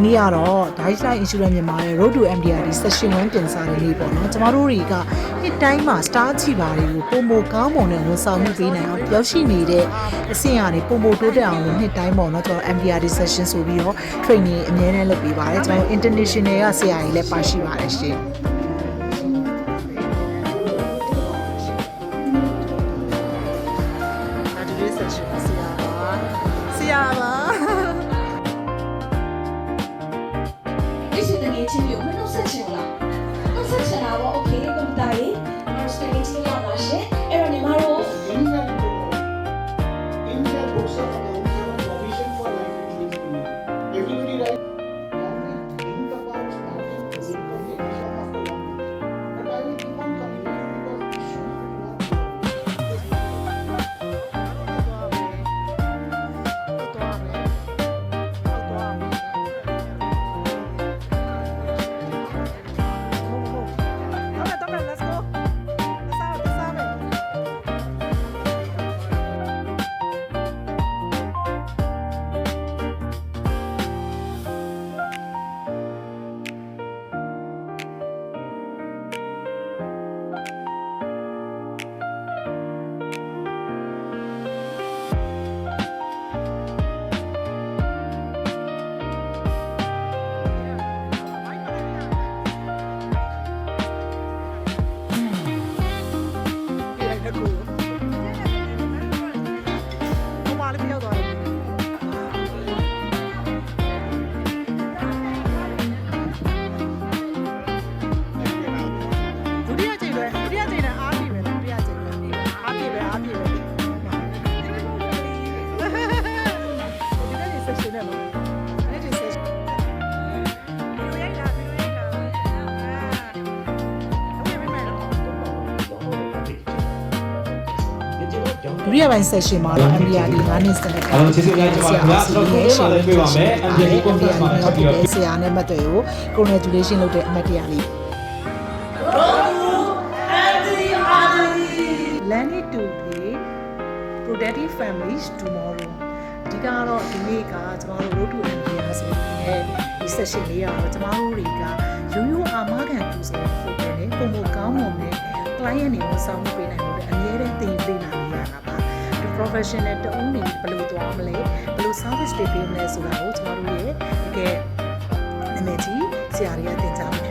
နေ့ကတော့ Daiichi Insurance မြန်မာရဲ့ Road to MDRT Session 1တင်စားတဲ့နေ့ပေါ့နော်ကျမတို့တွေကနှစ်တိုင်းမှာ star ချီပါတွေကိုပုံမကောင်းမွန်တဲ့ဝန်ဆောင်မှုပေးနိုင်အောင်ရောက်ရှိနေတဲ့အဆင့်အရနေပုံမတိုးတက်အောင်လို့နှစ်တိုင်းပေါ့နော်ကျွန်တော် MDRT Session ဆိုပြီးတော့ training အများနဲ့လုပ်ပေးပါတယ်ကျွန်တော် international ကဆရာကြီးလည်းပါရှိပါတယ်ရှင်ဒုတိယပိုင်း session မှာတော့ MDRT 9နှစ်စနစ်ကကျေးဇူးများတင်ပါတယ်ကျွန်တော်ဒီနေ့မှာလည်းတွေ့ပါမယ် MDRT conference မှာထပ်ပြီးတော့ဆရာနဲ့မှတ်တယ်ကို congratulation လုပ်တဲ့အမှတ်တရလေး Learning to play productive families tomorrow ဒီကတော့ဒီနေ့ကကျွန်တော်တို့ Road to MDRT ဆိုတဲ့ဒီ session လေးကတော့ကျွန်တော်တို့တွေကရိုးရိုးအာမခံပြုဆိုတဲ့ပုံနဲ့ပုံမကောင်းမွန်တဲ့ client တွေကိုစောင့်ပေးနိုင်လို့အများနဲ့သင်ပေးနိုင်ရတာပါ professional တဦးနေဘယ်လိုသွားမလဲဘယ်လို service တွေပေးမလဲဆိုတာကိုကျွန်တော်တို့ရဲ့တကယ်နာမည်ကြီးဆရာတွေကသင်ကြားပေး